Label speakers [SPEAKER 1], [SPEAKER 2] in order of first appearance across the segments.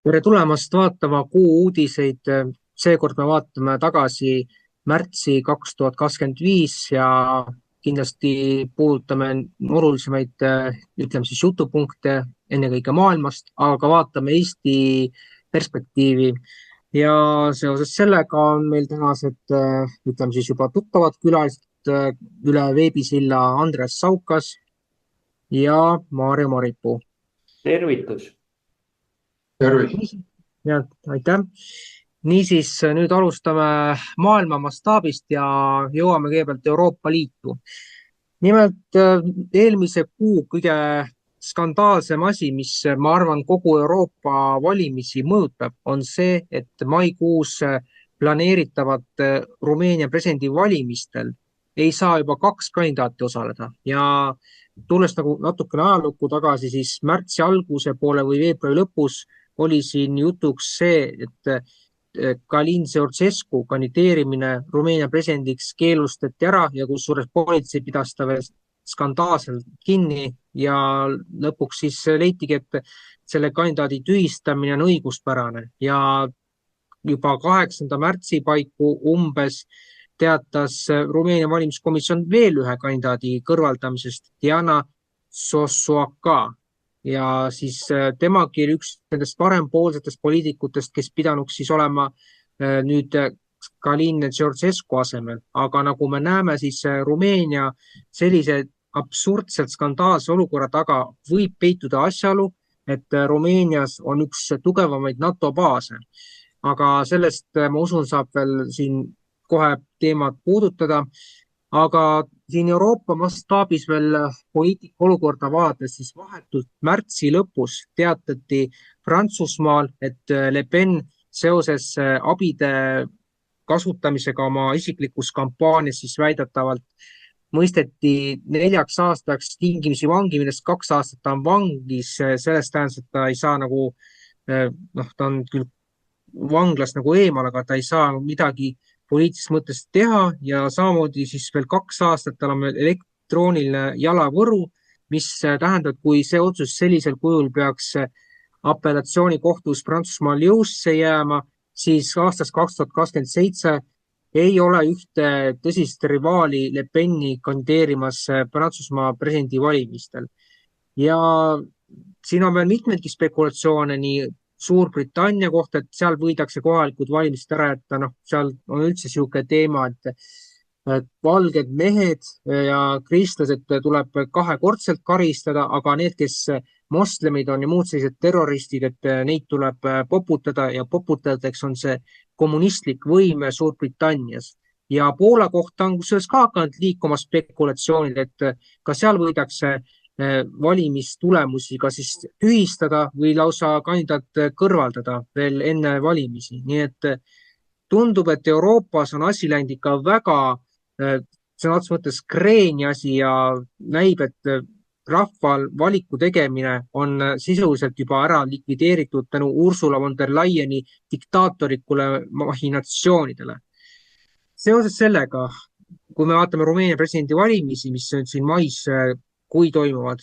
[SPEAKER 1] Tere tulemast vaatama Kuu uudiseid. Seekord me vaatame tagasi märtsi 2025 ja kindlasti puudutame olulisemaid, ütleme siis jutupunkte ennekõike maailmast, aga ka vaatame Eesti perspektiivi. Ja seoses sellega on meil tänased, ütleme siis juba tuttavad külalised üle veebisilla Andres Saukas ja Maarja Maripuu.
[SPEAKER 2] Tervitus.
[SPEAKER 3] Tervist.
[SPEAKER 1] Ja, aitäh. Niisiis, nüüd alustame maailma mastaabist ja jõuame kõigepealt Euroopa Liitu. Nimelt eelmise kuu kõige skandaalsem asi, mis ma arvan kogu Euroopa valimisi mõjutab, on see, et maikuus planeeritavad Rumeenia presidendivalimistel ei saa juba 2 kandidaati osaleda ja tulles nagu natukene ajalukku tagasi, siis märtsi alguse poole või veebruari lõpus oli siin jutuks see, et Calin Georgescu kandideerimine Rumeenia presidendiks keelustati ära ja kusjuures politsei pidas ta veel skandaalselt kinni ja lõpuks siis leitigi, et selle kandidaadi tühistamine on õiguspärane ja juba 8. märtsi paiku umbes teatas Rumeenia valimiskomisjon veel ühe kandidaadi kõrvaldamisest, Diana Sosoaka. Ja siis temagi oli üks nendest parempoolsetest poliitikutest, kes pidanuks siis olema nüüd Calin Georgescu asemel. Aga nagu me näeme, siis Rumeenia sellise absurdselt skandaalse olukorra taga võib peituda asjaolu, et Rumeenias on üks tugevamaid NATO baase. Aga sellest, ma usun, saab veel siin kohe teemat puudutada. Aga siin Euroopa mastaabis veel poliitika olukorda vaadates, siis vahetult märtsi lõpus teatati Prantsusmaal, et Le Pen seoses abide kasutamisega oma isiklikus kampaanias siis väidetavalt mõisteti 4 aastaks tingimisi vangi, millest 2 aastat ta on vangis. Sellest tähendab, et ta ei saa nagu, ta on küll vanglast nagu eemal, aga ta ei saa midagi poliitilises mõttes teha ja samamoodi siis veel 2 aastat tal on elektrooniline jalavõru, mis tähendab, et kui see otsus sellisel kujul peaks apellatsioonikohtus Prantsusmaal jõusse jääma, siis aastast 2027 ei ole ühte tõsist rivaali Le Peni kandideerimas Prantsusmaa presidendivalimistel. Ja siin on veel mitmeidki spekulatsioone nii Suurbritannia kohta, et seal võidakse kohalikud valimised ära jätta, seal on üldse niisugune teema, et valged mehed ja kristlased tuleb 2-kordselt karistada, aga need, kes moslemid on ja muud sellised terroristid, et neid tuleb poputada ja poputajateks on see kommunistlik võim Suurbritannias. Ja Poola kohta on kusjuures ka hakanud liikuma spekulatsioonid, et ka seal võidakse valimistulemusi ka siis tühistada või lausa kandidaat kõrvaldada veel enne valimisi. Nii et tundub, et Euroopas on asi läinud ikka väga sõna otseses mõttes kreeni asi ja näib, et rahval valiku tegemine on sisuliselt juba ära likvideeritud tänu Ursula von der Leyeni diktaatorikule machinatsioonidele. Seoses sellega, kui me vaatame Rumeenia presidendivalimisi, mis on siin mais, kui toimuvad,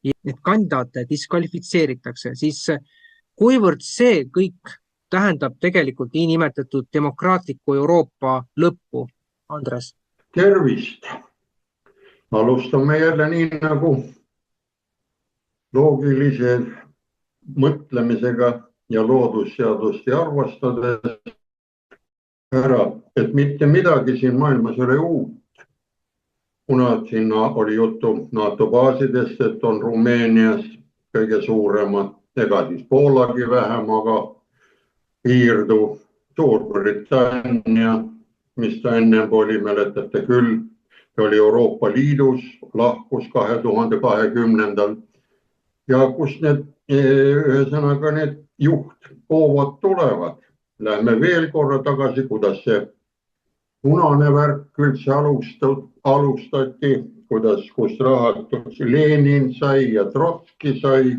[SPEAKER 1] need kandidaate diskvalifitseeritakse, siis kuivõrd see kõik tähendab tegelikult niinimetatud demokraatliku Euroopa lõppu? Andres.
[SPEAKER 3] Tervist. Alustame jälle nii nagu loogilise mõtlemisega ja loodusseadusti arvestades ära, et mitte midagi siin maailmas ei ole uut. Kuna siin oli juttu NATO baasidest, et on Rumeenias kõige suuremad, ega siis Poolagi vähem, aga piirdu Suurbritannia, mis ta ennem oli, mäletate küll, ta oli Euroopa Liidus, lahkus 2020. Ja kus need, ühesõnaga need juhthoovad tulevad. Lähme veel korra tagasi, kuidas see punane värk üldse alustati, kust rahatud Lenin sai ja Trotski sai.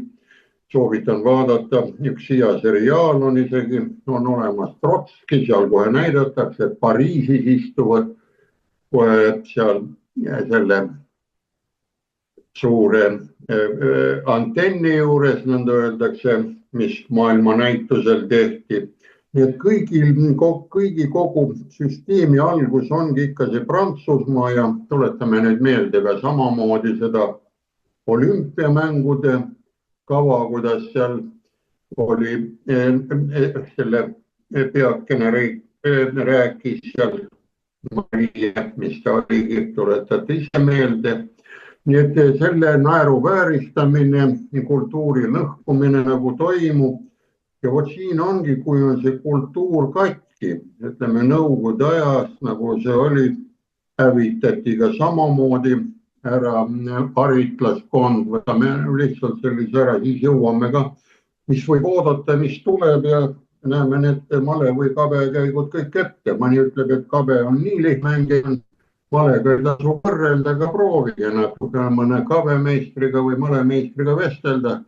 [SPEAKER 3] Soovitan vaadata, üks hea seriaal on isegi, on olemas Trotski, seal kohe näidatakse, et Pariisis istuvad kohe seal selle suure antenni juures, nõnda öeldakse, mis maailma näitusel tehti. Nii et kogu süsteemi algus ongi ikka see Prantsusmaa ja tuletame nüüd meelde ka samamoodi seda olümpiamängude kava, kuidas seal oli selle peakene rääkis seal Maria, mis ta oligi, tuletate ise meelde. Nii et selle naeruvääristamine, kultuuri lõhkumine nagu toimub. Ja vot siin ongi, kui on see kultuur katki, ütleme nõukogude ajas, nagu see oli, hävitati ka samamoodi ära haritlaskond, võtame lihtsalt sellise ära, siis jõuame ka, mis võib oodata, mis tuleb ja näeme need male või kabekäigud kõik ette. Mõni ütleb, et kabe on nii lihtmängija, malega ei tasu võrrelda, aga proovige natuke mõne kabemeistriga või malemeistriga vestelda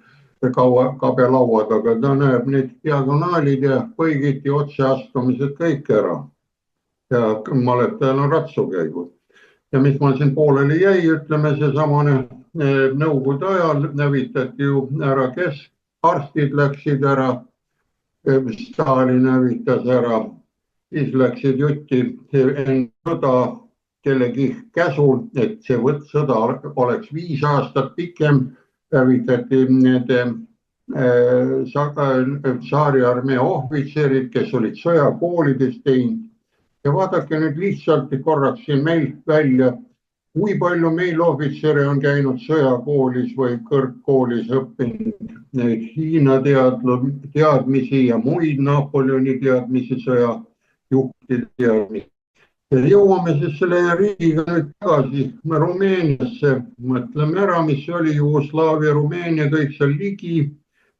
[SPEAKER 3] kabe laua taga. Ta näeb need diagonaalid ja põigiti otseastumised kõik ära. Ja maletajal on ratsukäigud. Ja mis ma siin pooleli jäi, ütleme see samane nõukogude ajal nävitati ju ära, kes arstid läksid ära, Stalin hävitas ära, siis läksid jutti enne sõda kellegi käsul, et see sõda oleks 5 aastat pikem, hävitati need tsaariarmee ohvitserid, kes olid sõjakoolides teinud. Ja vaadake nüüd lihtsalt korraks siin meil välja, kui palju meil ohvitsere on käinud sõjakoolis või kõrgkoolis õppinud neid Hiina teadmisi ja muid Napoleoni teadmisi, sõjajuhtide teadmisi. Jõuame siis selle riigiga nüüd tagasi Rumeeniasse, mõtleme ära, mis oli Jugoslaavia, Rumeenia, kõik seal ligi.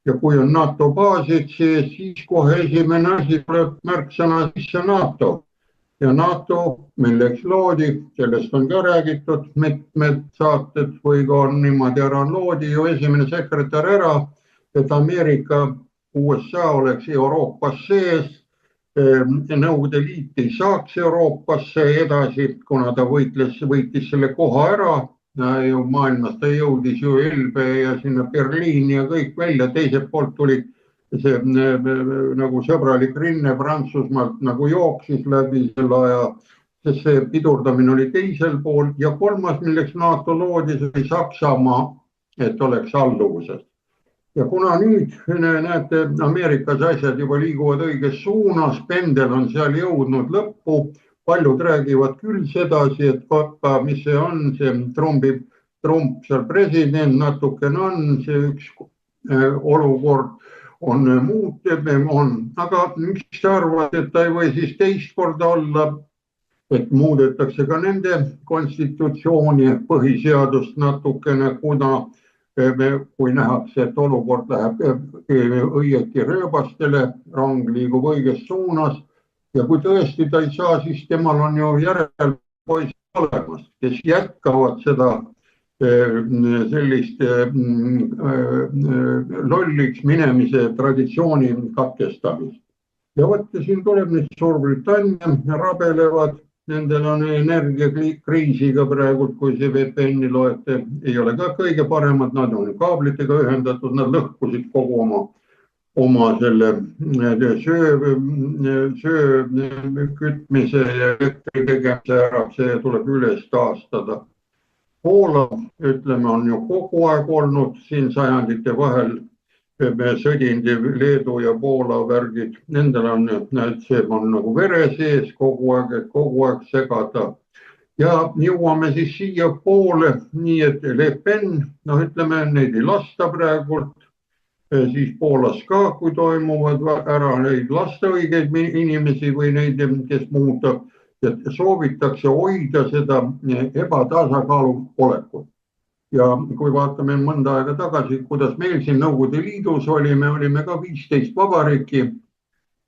[SPEAKER 3] Ja kui on NATO baasid, siis kohe esimene asi tuleb märksõna sisse NATO. Ja NATO, milleks loodi, sellest on ka räägitud mitmed saated või ka on niimoodi ära loodi ju esimene sekretär ära, et Ameerika, USA oleks Euroopas sees, Nõukogude Liit ei saaks Euroopasse edasi, kuna ta võitis selle koha ära, ju maailmas ta jõudis ju Elbe ja sinna Berliini ja kõik välja, teiselt poolt tuli see nagu sõbralik rinne Prantsusmaalt nagu jooksis läbi selle aja, sest see pidurdamine oli teisel pool ja kolmas, milleks NATO loodi, see oli Saksamaa, et oleks alluvuses. Ja kuna nüüd näete, Ameerikas asjad juba liiguvad õiges suunas, pendel on seal jõudnud lõppu, paljud räägivad küll sedasi, et mis see on, see Trump seal president natukene on, see üks olukord on muutub, aga miks sa arvad, et ta ei või siis teist korda olla, et muudetakse ka nende konstitutsiooni ja põhiseadust natukene, kuna kui nähakse, et olukord läheb õieti rööbastele, rong liigub õiges suunas ja kui tõesti ta ei saa, siis temal on ju järelpoisid olemas, kes jätkavad seda sellist lolliks minemise traditsiooni katkestamist. Ja võtta siin tuleb nüüd Suurbritannia, rabelevad, nendel on energiakriisiga praegu, kui see VPN-i loete, ei ole ka kõige paremad, nad on kaablitega ühendatud, nad lõhkusid kogu oma selle söö kütmise ja elektri tegemise ära, see tuleb üles taastada. Poola, ütleme, on ju kogu aeg olnud siin sajandite vahel sõdindi Leedu ja Poola värgid. Nendel on, see on nagu vere sees kogu aeg segada. Ja jõuame siis siia poole, nii et Le Pen, ütleme, neid ei lasta praegult, siis Poolas ka, kui toimuvad ära neid lasta õigeid inimesi või neid, kes muutab. Ja soovitakse hoida seda ebatasakaalu olekut. Ja kui vaatame mõnda aega tagasi, kuidas meil siin Nõukogude Liidus oli, me olime ka 15 vabariiki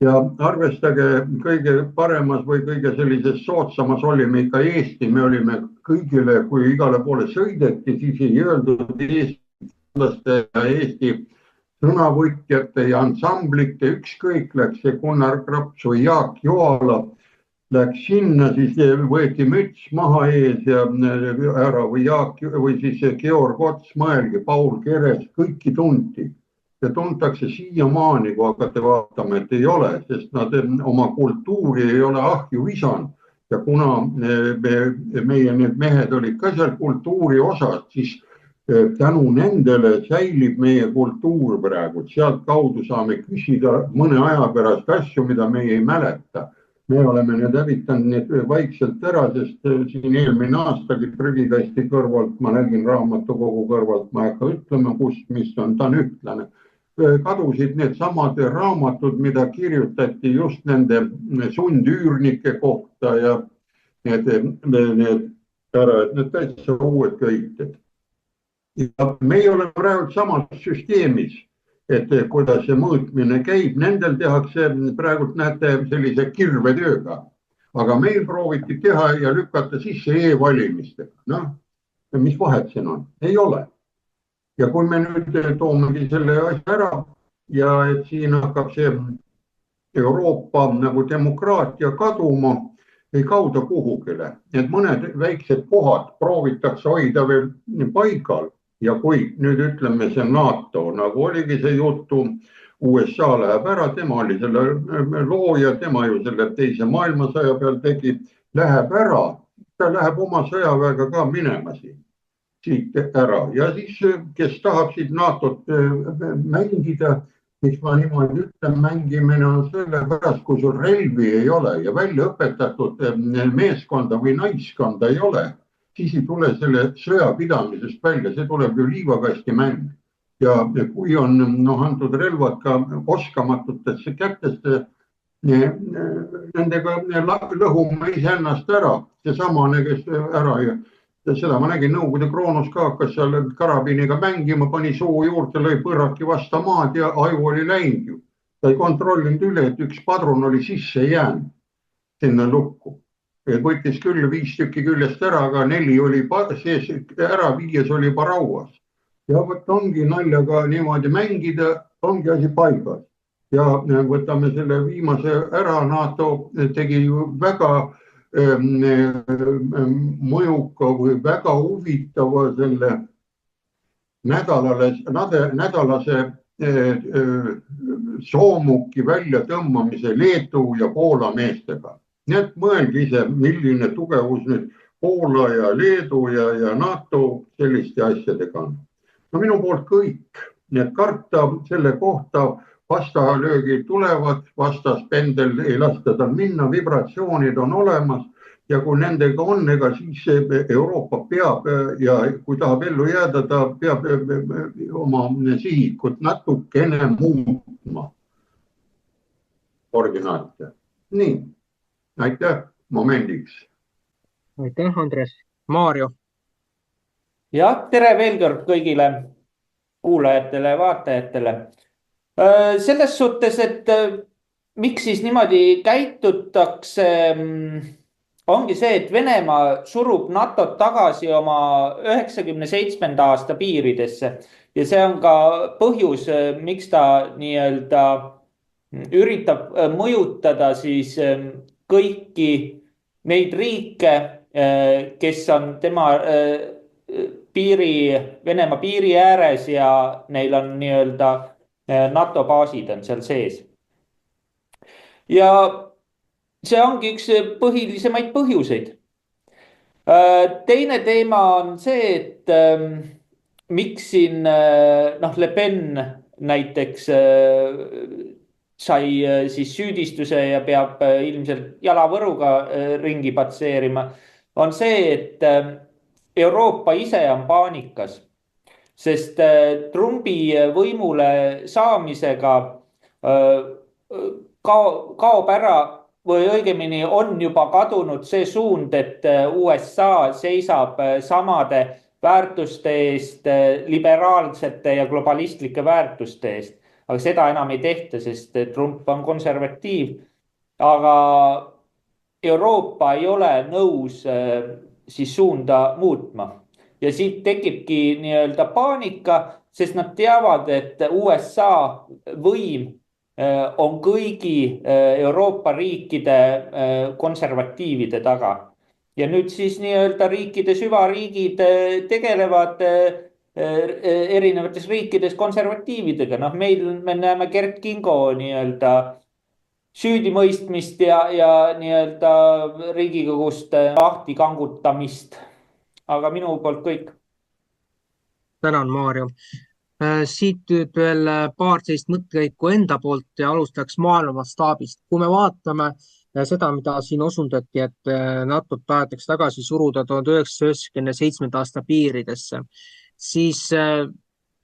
[SPEAKER 3] ja arvestage kõige paremas või kõige sellises soodsamas olime ikka Eesti. Me olime kõigile, kui igale poole sõideti, siis ei öeldud Eesti ja Eesti sõnavõtjate ja ansamblite, ükskõik läks see Gunnar Graps või Jaak Joala. läks sinna, siis võeti müts maha ees ja ära või Jaak või siis Georg Ots, mõelge, Paul Keres, kõiki tunti. Ja tuntakse siiamaani, kui hakata vaatama, et ei ole, sest nad oma kultuuri ei ole ahju visanud. Ja kuna meie need mehed olid ka seal kultuuri osas, siis tänu nendele säilib meie kultuur praegu. Sealt kaudu saame küsida mõne aja pärast asju, mida meie ei mäleta. Me oleme need hävitanud need vaikselt ära, sest siin eelmine aastagi prügikasti kõrvalt, ma nägin raamatukogu kõrvalt, ma ei hakka ütlema, mis on, ta on ühtlane. Kadusid need samad raamatud, mida kirjutati just nende sundüürnike kohta ja need täitsa uued köited. Ja meie oleme praegu samas süsteemis, et kuidas see mõõtmine käib, nendel tehakse praegu näete sellise kirvetööga, aga meil prooviti teha ja lükata sisse e-valimistega. Noh, mis vahet siin on? Ei ole. Ja kui me nüüd toomegi selle asja ära ja et siin hakkab see Euroopa nagu demokraatia kaduma, ei kauda kuhugile. Et mõned väiksed kohad proovitakse hoida veel paigal ja kui nüüd ütleme see NATO, nagu oligi see jutu, USA läheb ära, tema oli selle looja, tema ju selle teise maailmasõja peal tegi, läheb ära, ta läheb oma sõjaväega ka minema siin. Siit ära ja siis, kes tahab siit NATO-t mängida, miks ma niimoodi ütlen, mängimine on selle pärast, kui sul relvi ei ole ja välja õpetatud meeskonda või naiskonda ei ole, siis ei tule selle sõjapidamisest välja, see tuleb ju liivakasti mäng. Ja kui on antud relvad ka oskamatutesse kätesse, nendega lõhume iseennast ära, see samane, kes ära ja seda ma nägin Nõukogude Kroonus ka, hakkas seal karabiniga mängima, pani suu juurde, lõi põrraki vasta maad ja aju oli läinud ju. Ta ei kontrollinud üle, et üks padrun oli sisse jäänud sinna lukku. Võttis küll 5 tükki küljest ära, aga 4 oli sees ära, 5 oli juba rauas. Ja võt ongi naljaga niimoodi mängida, ongi asi paigas. Ja võtame selle viimase ära, NATO tegi ju väga mõjuka või väga huvitava selle nädalase soomuki välja tõmbamise Leedu ja Poola meestega. Nii et mõelge ise, milline tugevus nüüd Poola ja Leedu ja NATO selliste asjadega on. No minu poolt kõik, nii et karta selle kohta vastalöögid tulevad, vastaspendel ei lasta tal minna, vibratsioonid on olemas ja kui nendega on, ega siis Euroopa peab ja kui tahab ellu jääda, ta peab oma sihikut natukene muutma. Originaalt. Nii, aitäh momendiks.
[SPEAKER 1] Aitäh, Andres. Maarjo.
[SPEAKER 2] Jah, tere veel kord kõigile kuulajatele ja vaatajatele. Selles suhtes, et miks siis niimoodi käitutakse, ongi see, et Venemaa surub NATO tagasi oma 97. aasta piiridesse ja see on ka põhjus, miks ta nii-öelda üritab mõjutada siis kõiki neid riike, kes on tema Venemaa piiri ääres ja neil on nii-öelda NATO baasid on seal sees. Ja see ongi üks põhilisemaid põhjuseid. Teine teema on see, et miks siin Le Pen näiteks sai siis süüdistuse ja peab ilmselt jalavõruga ringi patseerima, on see, et Euroopa ise on paanikas. Sest Trumpi võimule saamisega kaob ära või õigemini on juba kadunud see suund, et USA seisab samade väärtuste eest, liberaalsete ja globalistlike väärtuste eest. Aga seda enam ei tehta, sest Trump on konservatiiv. Aga Euroopa ei ole nõus siis suunda muutma. Ja siit tekibki nii-öelda paanika, sest nad teavad, et USA võim on kõigi Euroopa riikide konservatiivide taga. Ja nüüd siis nii-öelda riikide süvariigid tegelevad erinevates riikides konservatiividega. Noh, me näeme Kert Kingo nii-öelda süüdimõistmist ja nii-öelda Riigikogust lahti kangutamist. Aga minu poolt kõik.
[SPEAKER 1] Tänan, Maarjo. Siit nüüd veel paar sellist mõttekäiku enda poolt ja alustaks maailma mastaabist. Kui me vaatame seda, mida siin osundati, et NATO tahetakse tagasi suruda 1997. aasta piiridesse, siis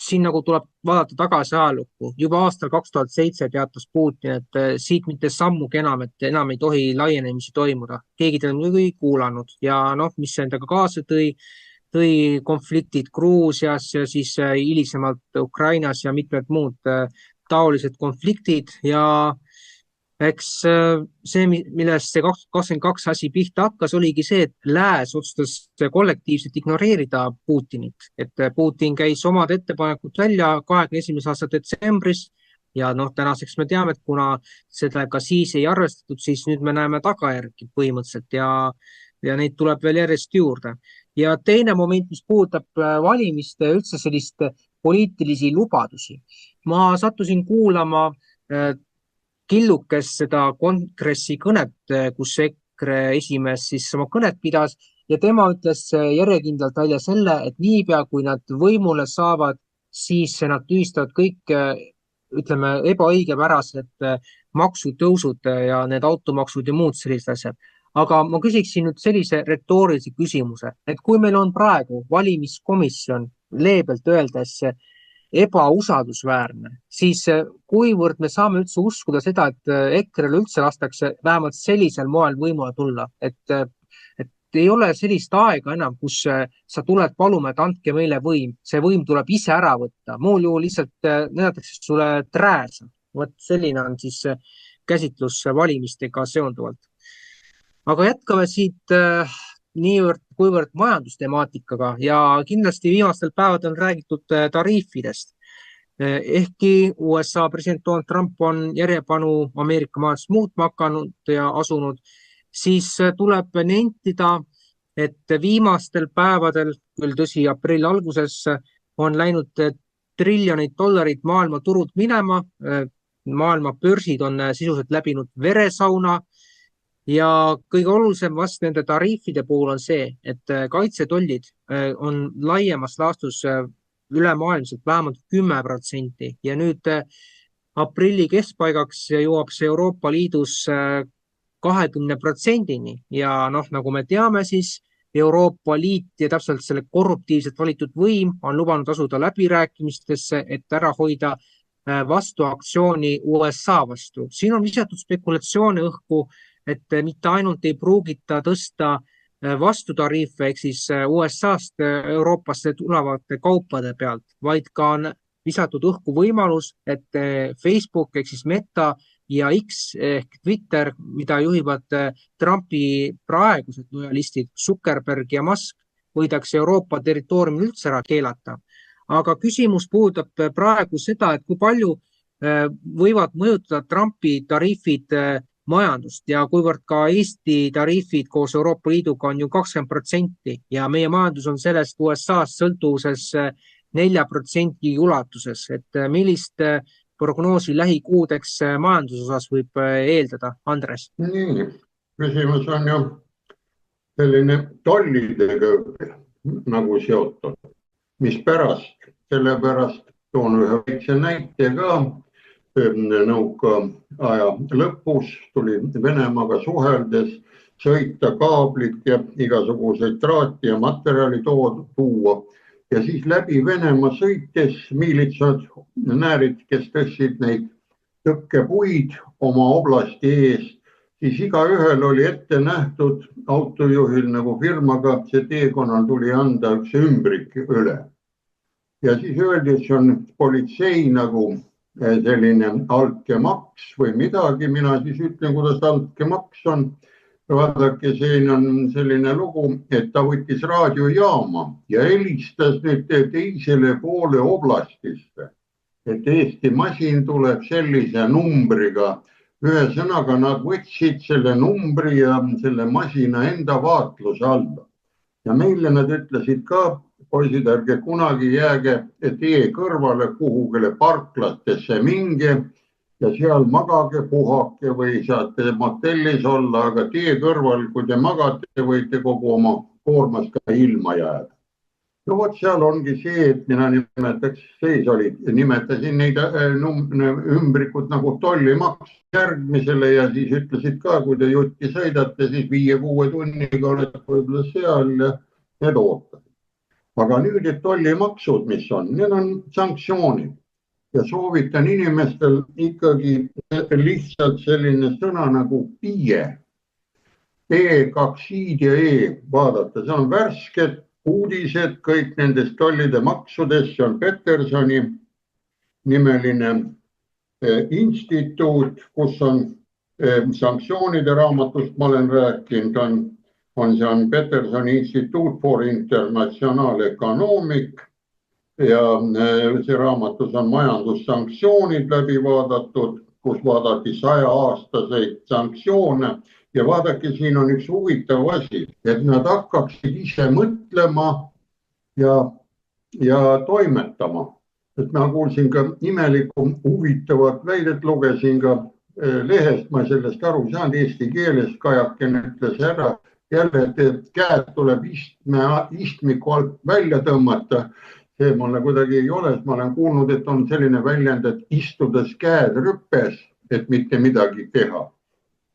[SPEAKER 1] siin nagu tuleb vaadata tagasi ajalukku. Juba aastal 2007 teatas Putin, et siit mitte sammugi enam, et enam ei tohi laienemisi toimuda. Keegi teda ei kuulanud ja noh, mis see endaga kaasa tõi konfliktid Gruusias ja siis hilisemalt Ukrainas ja mitmed muud taolised konfliktid ja eks see, millest see 2022 asi pihta hakkas, oligi see, et lääs otsustas kollektiivselt ignoreerida Putinit, et Putin käis omad ettepanekud välja 21. aasta detsembris ja noh, tänaseks me teame, et kuna seda ka siis ei arvestatud, siis nüüd me näeme tagajärgi põhimõtteliselt ja neid tuleb veel järjest juurde. Ja teine moment, mis puudutab valimiste ja üldse sellist poliitilisi lubadusi. Ma sattusin kuulama killukes seda kongressi kõnet, kus EKRE esimees siis oma kõnet pidas ja tema ütles järjekindlalt välja selle, et niipea kui nad võimule saavad, siis nad tühistavad kõik, ütleme, ebaõigepärased maksutõusud ja need automaksud ja muud sellised asjad. Aga ma küsiksin nüüd sellise retoorilise küsimuse, et kui meil on praegu valimiskomisjon leebelt öeldes ebausaldusväärne, siis kuivõrd me saame üldse uskuda seda, et EKRE-l üldse lastakse vähemalt sellisel moel võimule tulla, et ei ole sellist aega enam, kus sa tuled paluma, et andke meile võim. See võim tuleb ise ära võtta, muul juhul lihtsalt näidatakse sulle trääsa. Võt selline on siis käsitlus valimistega seonduvalt. Aga jätkame siit niivõrd kuivõrd majandustemaatikaga ja kindlasti viimastel päevadel on räägitud tariifidest. Ehkki USA president Donald Trump on järjepanu Ameerika majandust muutma hakanud ja asunud, siis tuleb nentida, et viimastel päevadel, küll tõsi aprilli alguses, on läinud triljonid dollarid maailma turud minema. Maailma börsid on sisuliselt läbinud veresauna. Ja kõige olulisem vast nende tariifide puhul on see, et kaitsetollid on laiemas laastus ülemaailmselt vähemalt 10% ja nüüd aprilli keskpaigaks jõuab see Euroopa Liidus 20%-ni ja noh, nagu me teame, siis Euroopa Liit ja täpselt selle korruptiivselt valitud võim on lubanud asuda läbirääkimistesse, et ära hoida vastuaktsiooni USA vastu. Siin on visatud spekulatsioone õhku, et mitte ainult ei pruugita tõsta vastutariife ehk siis USA-st Euroopasse tulevate kaupade pealt, vaid ka on visatud õhku võimalus, et Facebook ehk siis Meta ja X ehk Twitter, mida juhivad Trumpi praegused lojalistid Zuckerberg ja Musk, võidakse Euroopa territooriumil üldse ära keelata. Aga küsimus puudutab praegu seda, et kui palju võivad mõjutada Trumpi tariifid majandust ja kuivõrd ka Eesti tariifid koos Euroopa Liiduga on ju 20% ja meie majandus on sellest USA-st sõltuvuses 4% ulatuses, et millist prognoosi lähikuudeks majanduse osas võib eeldada, Andres?
[SPEAKER 3] Nii, küsimus on ju selline tollidega nagu seotud, mis pärast, sellepärast toon ühe väikse näite ka. Nõukaaja lõpus tuli Venemaaga suheldes sõita kaablit ja igasuguseid traati ja materjali tuua ja siis läbi Venemaa sõites miilitsad näärid, kes tõstsid neid tõkkepuid oma oblasti ees, siis igaühel oli ette nähtud autojuhil nagu firmaga, see teekonnal tuli anda üks ümbrik üle. Ja siis öeldi, et see on politsei nagu selline altkäemaks või midagi, mina siis ütlen, kuidas altkäemaks on. Vaadake, siin on selline lugu, et ta võttis raadiojaama ja helistas nüüd teisele poole oblastisse, et Eesti masin tuleb sellise numbriga. Ühesõnaga nad võtsid selle numbri ja selle masina enda vaatluse alla. Ja meile nad ütlesid ka, poisid, ärge kunagi jääge tee kõrvale kuhugile parklastesse minge ja seal magage, puhake või saate motellis olla, aga tee kõrval, kui te magate, võite kogu oma koormast ka ilma jääda. No vot seal ongi see, et mina nimetasin neid ümbrikud nagu tollimaks järgmisele ja siis ütlesid ka, kui te jutti sõidate, siis 5-6 tunniga olete võib-olla seal ja need ootad. Aga nüüd, et tollimaksud, mis on, need on sanktsioonid ja soovitan inimestel ikkagi lihtsalt selline sõna nagu PIE, E2 ja E vaadata, see on värsked uudised kõik nendest tollide maksudest, see on Petersoni nimeline instituut, kus on sanktsioonide raamatust, ma olen rääkinud, see on Petersoni Instituut for International Economic ja see raamatus on majandussanktsioonid läbi vaadatud, kus vaadati 100-aastaseid sanktsioone. Ja vaadake, siin on üks huvitav asi, et nad hakkaksid ise mõtlema ja toimetama. Et ma kuulsin ka imelikku huvitavat väidet, lugesin ka lehest, ma sellest aru saanud eesti keeles, Kajaken ütles ära, jälle, et käed tuleb istmiku alt välja tõmmata. See mulle kuidagi ei ole, ma olen kuulnud, et on selline väljend, et istudes käed rüppes, et mitte midagi teha.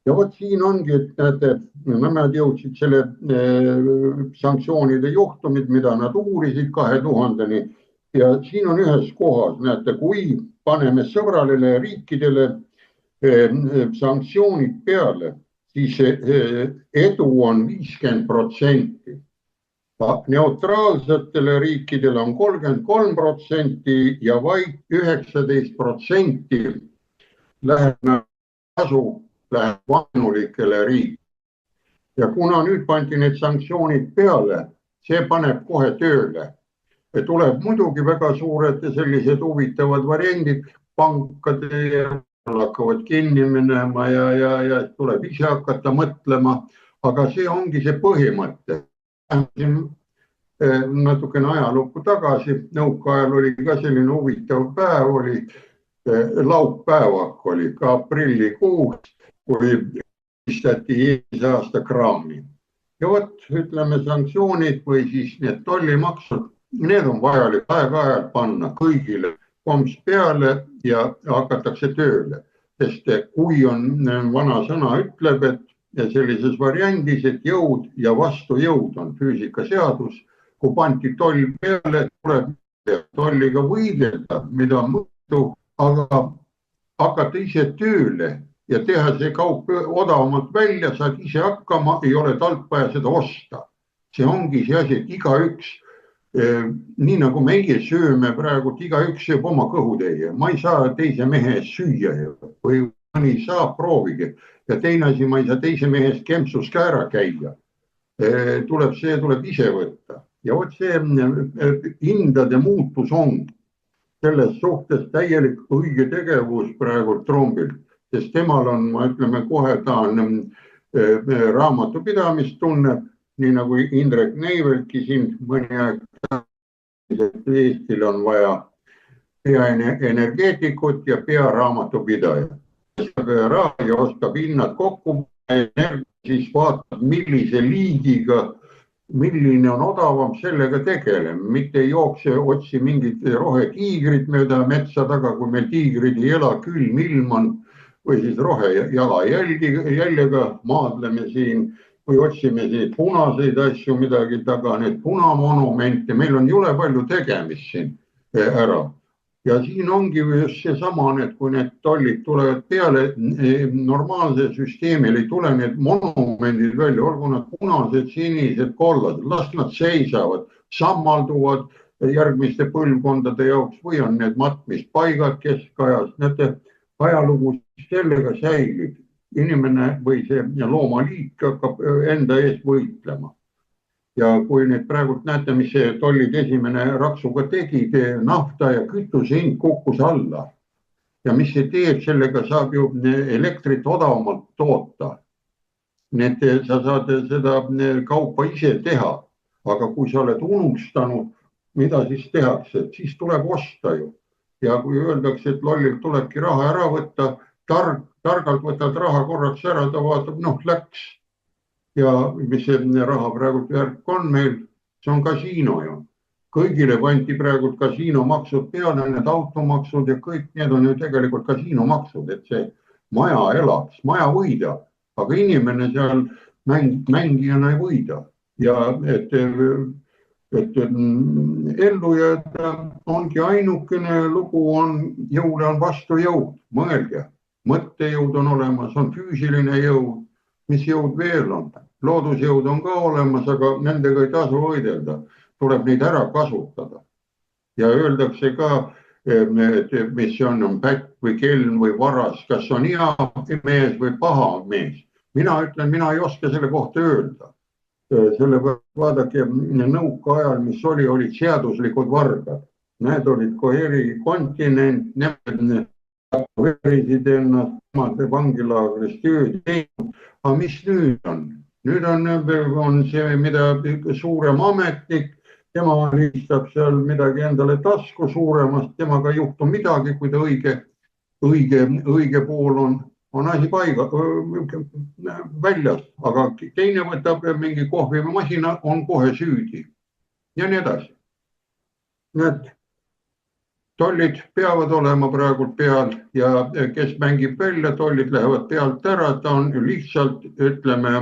[SPEAKER 3] Ja vot siin ongi, et näete, nemad jõudsid selle sanktsioonide juhtumid, mida nad uurisid 2000-ni ja siin on ühes kohas, näete, kui paneme sõbralile riikidele sanktsioonid peale, siis edu on 50%. Neutraalsetele riikidele on 33% ja vaid 19% läheb kasu läheb vaenulikele riik. Ja kuna nüüd pandi need sanktsioonid peale, see paneb kohe tööle. Tuleb muidugi väga suured sellised huvitavad variandid, pankade hakkavad kinni minema ja tuleb ise hakata mõtlema, aga see ongi see põhimõte. Natukene ajalukku tagasi, nõukaajal oli ka selline huvitav päev, oli laupäevak oli ka aprillikuus, kui istati eelmise aasta grammi. Ja vot, ütleme, sanktsioonid või siis need tollimaksud, need on vajalik aeg-ajalt panna kõigile komps peale ja hakatakse tööle. Sest kui on vana sõna ütleb, et sellises variandis, et jõud ja vastujõud on füüsikaseadus, kui panti toll peale, tuleb tolliga võidelda, mida mõttu, aga hakata ise tööle ja teha see kaup odavamalt välja, saad ise hakkama, ei ole talt vaja seda osta. See ongi see asi, et igaüks, nii nagu meie sööme praegu, igaüks sööb oma kõhutäie. Ma ei saa teise mehe eest süüa või mõni saab, proovige. Ja teine asi, ma ei saa teise mehe eest kempsus ka ära käia. Tuleb ise võtta. Ja vot see hindade muutus on selles suhtes täielik õige tegevus praegu Trumpilt. Sest temal on, ma ütleme kohe, ta on raamatupidamist tunneb, nii nagu Indrek Neiveltki siin mõni aeg, et Eestil on vaja peaenergeetikut ja pearaamatupidaja. Ja oskab hinnad kokku, siis vaatab, millise liigiga, milline on odavam, sellega tegeleme. Mitte ei jookse otsi mingid rohetiigrid mööda metsa taga, kui meil tiigrid ei ela, külm ilm on, või siis rohejäljega maadleme siin, või otsime siin punaseid asju midagi taga, need punamonumente, meil on jule palju tegemist siin ära. Ja siin ongi just seesama, et kui need tollid tulevad peale, normaalse süsteemil ei tule need monumendid välja, olgu nad punased, sinised, kollased, las nad seisavad, sammalduvad järgmiste põlvkondade jaoks või on need matmispaigad keskajas, näete, ajalugu sellega säilib. Inimene või see loomaliik hakkab enda eest võitlema. ja kui nüüd praegult näete, mis see tollid esimene raksuga tegi, nafta ja kütuse hind kukkus alla. Ja mis see teeb, sellega saab ju elektrit odavamalt toota. Nii et sa saad seda kaupa ise teha, aga kui sa oled unustanud, mida siis tehakse, siis tuleb osta ju. Ja kui öeldakse, et lollilt tulebki raha ära võtta, targalt võtad raha korraks ära, ta vaatab, läks. Ja mis see raha praegult värk on meil, see on kasiino ju. Kõigile pandi praegult kasiinomaksud peale, need automaksud ja kõik need on ju tegelikult kasiinomaksud, et see maja elaks, maja võidab, aga inimene seal mängijana ei võida. Ja et ellu jääda ongi ainukene lugu jõule on vastu jõud, mõelge, mõttejõud on olemas, on füüsiline jõud, mis jõud veel on, loodusjõud on ka olemas, aga nendega ei tasu võidelda, tuleb neid ära kasutada. Ja öeldakse ka, et mis on pätt või kelm või varas, kas on hea mees või paha mees. Mina ütlen, mina ei oska selle kohta öelda. Selle vaadake nõukaajal, mis olid seaduslikud vargad. Need olid ka eri kontinent, need verisid ennast vangilaagris tööd teinud. Aga mis nüüd on? Nüüd on see, mida suurem ametnik, tema listab seal midagi endale tasku suuremast, temaga ei juhtu midagi, kui ta õige pool on asi paiga väljas, aga teine võtab mingi kohvimasina, on kohe süüdi ja nii edasi. Need tollid peavad olema praegult peal ja kes mängib välja, tollid lähevad pealt ära, ta on lihtsalt, ütleme,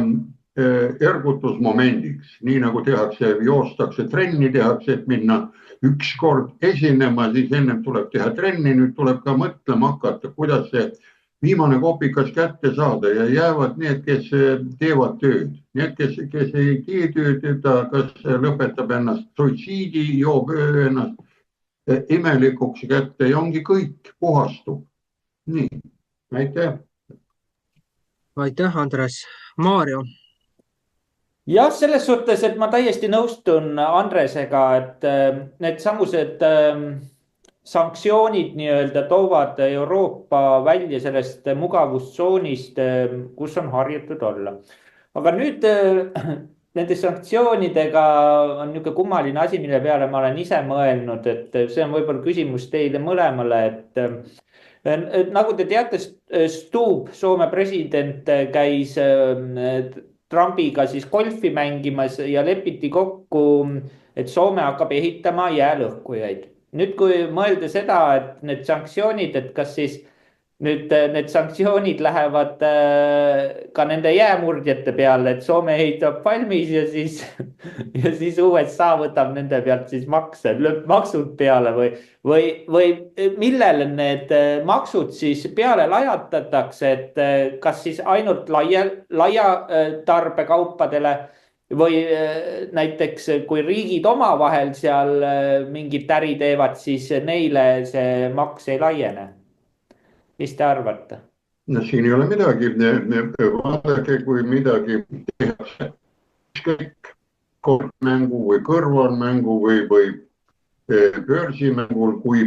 [SPEAKER 3] ergutusmomendiks, nii nagu tehakse, joostakse trenni, tehakse, et minna üks kord esinema, siis ennem tuleb teha trenni, nüüd tuleb ka mõtlema hakata, kuidas see viimane kopikas kätte saada ja jäävad need, kes teevad tööd. Need, kes ei tee tööd, kas lõpetab ennast suitsiidi, joob ennast imelikuks kätte ja ongi kõik puhastub. Nii, aitäh.
[SPEAKER 1] Aitäh, Andres. Maarjo.
[SPEAKER 2] Jah, selles suhtes, et ma täiesti nõustun Andresega, et need samused sanktsioonid nii-öelda toovad Euroopa välja sellest mugavustsoonist, kus on harjutud olla. Aga nüüd nende sanktsioonidega on niisugune kummaline asi, mille peale ma olen ise mõelnud, et see on võib-olla küsimus teile mõlemale, et nagu te teate, Stubb, Soome president, käis Trumpiga siis golfi mängimas ja lepiti kokku, et Soome hakkab ehitama jäälõhkujaid. Nüüd, kui mõelda seda, et need sanktsioonid, et kas siis nüüd need sanktsioonid lähevad ka nende jäämurdjate peale, et Soome ehitab valmis ja siis USA võtab nende pealt siis maksud peale või millele need maksud siis peale lajatatakse, et kas siis ainult laia tarbekaupadele või näiteks kui riigid omavahel seal mingit äri teevad, siis neile see maks ei laiene. Mis te arvate?
[SPEAKER 3] No siin ei ole midagi, vaadake, kui midagi tehakse, ükskõik kortmängu või kõrvalmängu või börsimängul, kui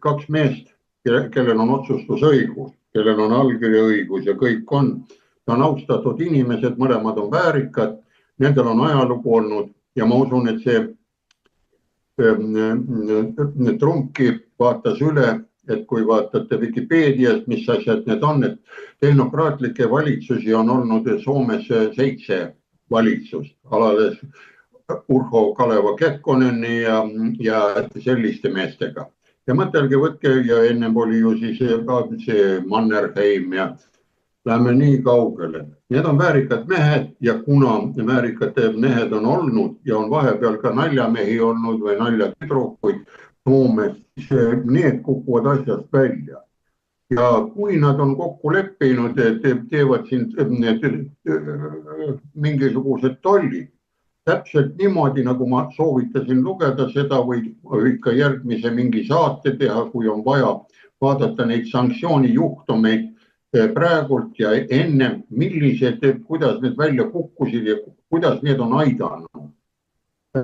[SPEAKER 3] kaks meest, kellel on otsustusõigus, kellel on allkirjaõigus ja kõik on austatud inimesed, mõlemad on väärikad, nendel on ajalugu olnud ja ma usun, et see Trumpki vaatas üle, et kui vaatate Wikipeediast, mis asjad need on, et tehnokraatlikke valitsusi on olnud Soomes 7 valitsust, alades Urho Kaleva Kekkoneni ja selliste meestega. Ja mõtelge, võtke, ja ennem oli ju siis see Mannerheim ja läheme nii kaugele. Need on väärikad mehed ja kuna väärikate mehed on olnud ja on vahepeal ka naljamehi olnud või naljakidrukuid Soomes, siis need kukuvad asjast välja. Ja kui nad on kokku leppinud, et teevad siin mingisugused tollid, täpselt niimoodi, nagu ma soovitasin lugeda seda või ikka järgmise mingi saate teha, kui on vaja vaadata neid sanktsioonijuhtumeid praegult ja enne, millised, kuidas need välja kukkusid ja kuidas need on aidanud.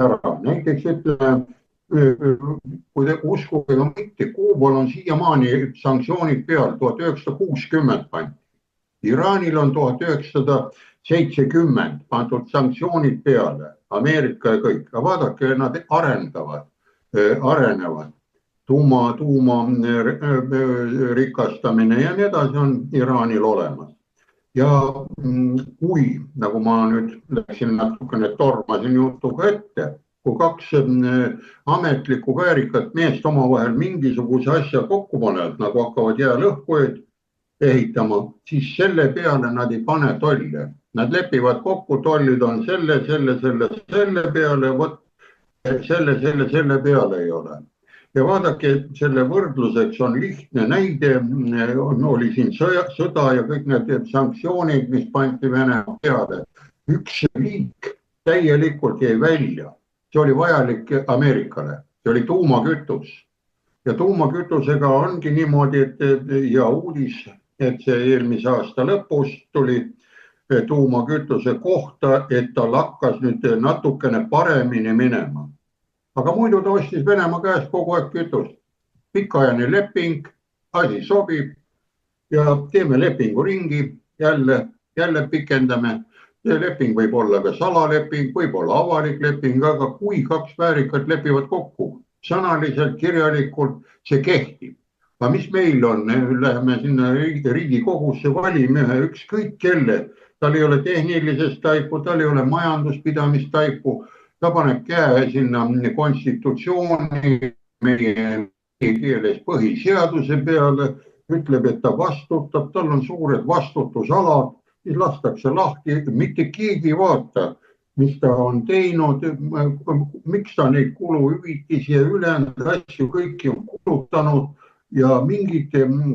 [SPEAKER 3] ära. Näiteks ütleme, kui te uskuge või mitte, Kuubal on siiamaani sanktsioonid peal, 1960 pandi. Iraanil on 1970 pandud sanktsioonid peale, Ameerika ja kõik. Aga vaadake, nad arenevad. Tuuma rikastamine ja nii edasi on Iraanil olemas. Ja kui, nagu ma nüüd läksin natukene tormasin jutuga ette, kui kaks ametlikku väärikat meest omavahel mingisuguse asja kokku panevad, nagu hakkavad jääl-õhkujaid ehitama, siis selle peale nad ei pane tolle. Nad lepivad kokku, tollid on selle peale, vot selle peale ei ole. Ja vaadake, selle võrdluseks on lihtne näide, oli siin sõda ja kõik need sanktsioonid, mis pandi Venemaa peale. Üks liik täielikult jäi välja. See oli vajalik Ameerikale, see oli tuumakütus. Ja tuumakütusega ongi niimoodi, ja uudis, et see eelmise aasta lõpus tuli tuumakütuse kohta, et ta lakkas nüüd natukene paremini minema. Aga muidu ta ostis Venemaa käest kogu aeg kütust. Pikaajaline leping, asi sobib ja teeme lepingu ringi, jälle pikendame. See leping võib olla ka salaleping, võib olla avalik leping, aga kui kaks väärikat lepivad kokku, sõnaliselt, kirjalikult, see kehtib. Aga mis meil on, läheme sinna Riigikogusse, valime ükskõik kelle, tal ei ole tehnilisest taipu, tal ei ole majanduspidamistaipu, ta paneb käe sinna konstitutsiooni meie keeles põhiseaduse peale, ütleb, et ta vastutab, tal on suured vastutusalad, siis lastakse lahti, mitte keegi ei vaata, mis ta on teinud, miks ta neid kuluhüvitisi ja ülejäänud asju kõiki on kulutanud ja mingit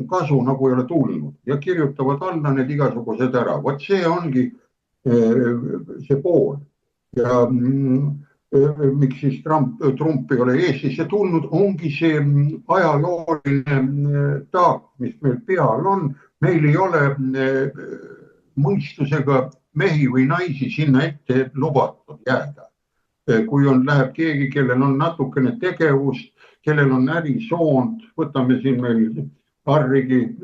[SPEAKER 3] kasu nagu ei ole tulnud ja kirjutavad alla need igasugused ära. Vot see ongi see pool. Ja miks siis Trump ei ole Eestisse tulnud, ongi see ajalooline taak, mis meil peal on. Meil ei ole mõistusega mehi või naisi sinna ette lubatud jääda. Kui läheb keegi, kellel on natukene tegevust, kellel on ärisoont, võtame siin meil Harrigi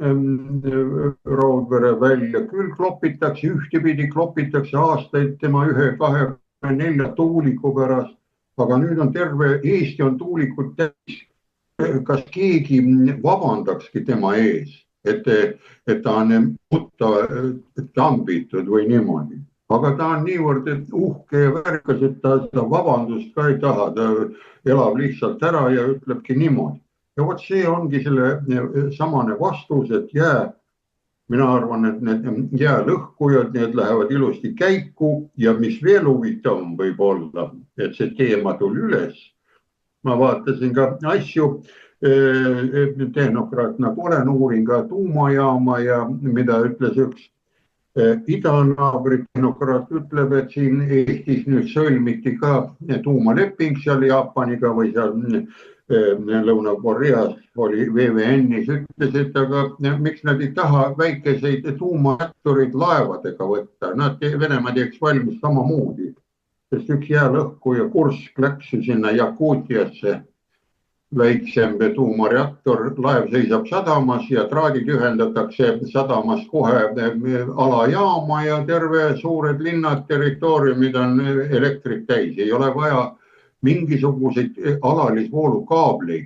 [SPEAKER 3] Raudvere välja, küll klopitakse, ühtepidi klopitakse aastaid tema 1, 2, 4 tuuliku pärast, aga nüüd on terve Eesti on tuulikud täis. Kas keegi vabandakski tema ees, et ta on tambitud või niimoodi. Aga ta on niivõrd uhke ja värkas, et ta seda vabandust ka ei taha, ta elab lihtsalt ära ja ütlebki niimoodi. Ja vot see ongi selle samane vastus, et mina arvan, et need jäälõhkujad, need lähevad ilusti käiku ja mis veel huvitavam võib olla, et see teema tuli üles. Ma vaatasin ka asju, tehnokraat nagu olen, uurin ka tuumajaama ja mida ütles üks idanaabri tehnokraat ütleb, et siin Eestis nüüd sõlmiti ka tuumaleping seal Jaapaniga või seal Lõuna-Koreas oli VVN-is, ütles, et aga miks nad ei taha väikeseid tuumareaktoreid laevadega võtta, Venemaa teeks valmis samamoodi, sest üks jäälõhku ja Kursk läks sinna Jakuutiasse, väiksem tuumareaktor, laev seisab sadamas ja traadid ühendatakse sadamas kohe alajaama ja terve suured linnad, territooriumid on elektrit täis, ei ole vaja mingisuguseid alalisvoolukaableid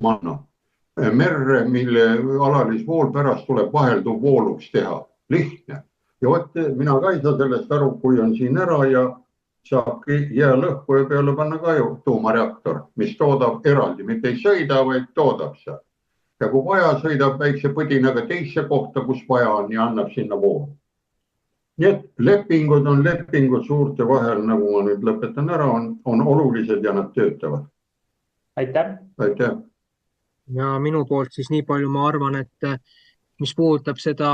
[SPEAKER 3] manna merre, mille alalisvool pärast tuleb vahelduv vooluks teha. Lihtne. Ja vot mina ka ei saa sellest aru, kui on siin ära ja saabki jäälõhku ja peale panna ka ju tuumareaktor, mis toodab eraldi, mitte ei sõida, vaid toodab seal. Ja kui vaja, sõidab väikse põdinaga teisse kohta, kus vaja on ja annab sinna voolu. Nii et lepingud on lepingud suurte vahel, nagu ma nüüd lõpetan ära, on olulised ja nad töötavad.
[SPEAKER 2] Aitäh!
[SPEAKER 3] Aitäh!
[SPEAKER 1] Ja minu poolt siis nii palju ma arvan, et mis puudutab seda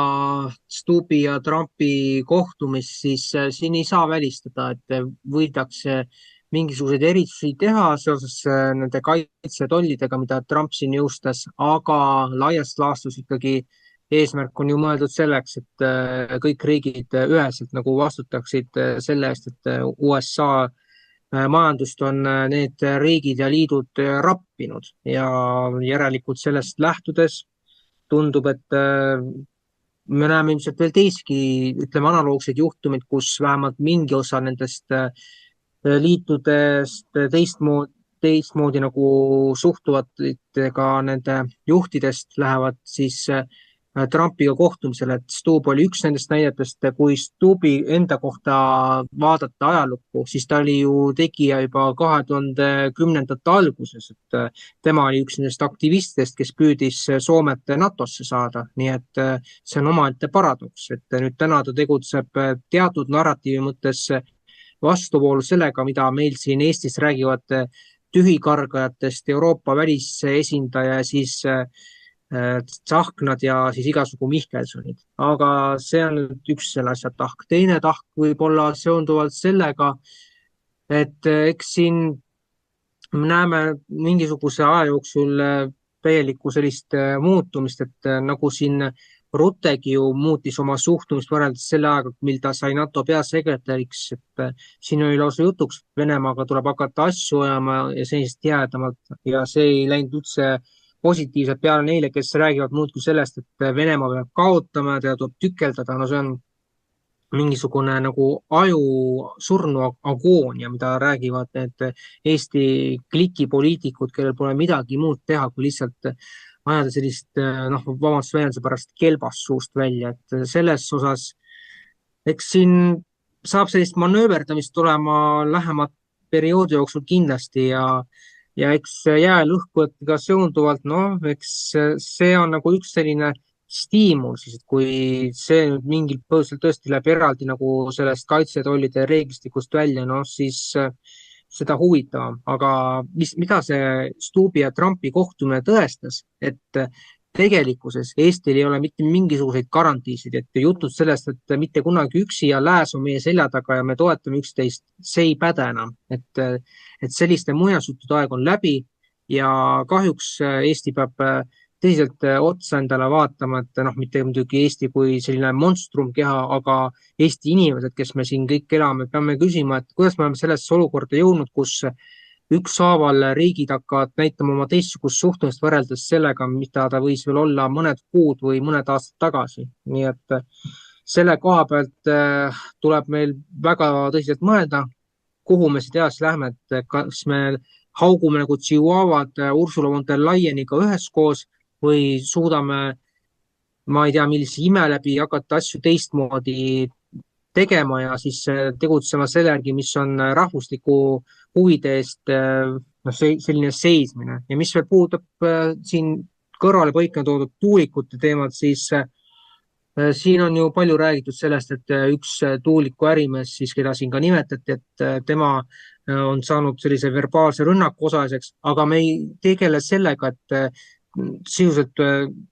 [SPEAKER 1] Stubbi ja Trumpi kohtumist, siis siin ei saa välistada, et võidakse mingisuguseid erisusi teha seoses nende kaitsetollidega, mida Trump siin jõustas, aga laiast laastus ikkagi eesmärk on ju mõeldud selleks, et kõik riigid üheselt nagu vastutaksid selle eest, et USA majandust on need riigid ja liidud rappinud ja järelikult sellest lähtudes tundub, et me näeme ilmselt veel teistki, ütleme, analoogseid juhtumeid, kus vähemalt mingi osa nendest liitudest teistmoodi nagu suhtuvad ka nende juhtidest lähevad siis Trumpiga kohtumisele, et Stubb oli üks nendest näidetest. Kui Stubbi enda kohta vaadata ajalukku, siis ta oli ju tegija juba 2010. alguses, et tema oli üks nendest aktivistidest, kes püüdis Soomet NATO-sse saada, nii et see on omaette paradoks, et nüüd täna ta tegutseb teatud narratiivi mõttes vastuvoolu sellega, mida meil siin Eestis räägivad tühikargajatest Euroopa välisesindaja ja siis Tsahknad ja siis igasugu Mihkelsonid. Aga see on nüüd üks selle asja tahk. Teine tahk võib olla seonduvalt sellega, et eks siin me näeme mingisuguse aja jooksul täielikku sellist muutumist, et nagu siin Ruttegi ju muutis oma suhtumist võrreldes selle ajaga, mil ta sai NATO peasekretäriks, et siin oli lausa jutuks, Venemaaga tuleb hakata asju ajama ja senisest jäädamalt ja see ei läinud üldse positiivselt peale neile, kes räägivad muudkui sellest, et Venemaa peab kaotama ja teda tuleb tükeldada. No see on mingisugune nagu aju surnu agoonia, mida räägivad need Eesti klikipoliitikud, kellel pole midagi muud teha, kui lihtsalt ajada sellist, noh, vabandust väljenduse pärast kelbast suust välja, et selles osas, eks siin saab sellist manööverdamist tulema lähemat perioodi jooksul kindlasti ja eks jäälõhkujatega seonduvalt, noh, eks see on nagu üks selline stiimul siis, et kui see nüüd mingil põhjusel tõesti läheb eraldi nagu sellest kaitsetollide reeglistikust välja, noh, siis seda huvitavam. Aga mida see Stubbi ja Trumpi kohtumine tõestas, et tegelikkuses Eestil ei ole mitte mingisuguseid garantiisid, et jutud sellest, et mitte kunagi üksi ja lääs on meie selja taga ja me toetame üksteist, see ei päde enam, et selliste muinasjuttude aeg on läbi ja kahjuks Eesti peab tõsiselt otsa endale vaatama, et noh, mitte muidugi Eesti kui selline monstrumkeha, aga Eesti inimesed, kes me siin kõik elame, peame küsima, et kuidas me oleme sellesse olukorda jõudnud, kus ükshaaval riigid hakkavad näitama oma teistsugust suhtumist võrreldes sellega, mida ta võis veel olla mõned kuud või mõned aastad tagasi. Nii et selle koha pealt tuleb meil väga tõsiselt mõelda, kuhu me siit edasi lähme, et kas me haugume nagu Chihuahuad Ursula von der Leyeniga üheskoos või suudame, ma ei tea, millise ime läbi hakata asju teistmoodi tegema ja siis tegutsema selle järgi, mis on rahvusliku huvide eest selline seismine. Ja mis veel puudutab siin kõrvale põikna toodud tuulikute teemad, siis siin on ju palju räägitud sellest, et üks tuuliku ärimees, siis keda siin ka nimetati, et tema on saanud sellise verbaalse rünnaku osaliseks, aga me ei tegele sellega, et sisuliselt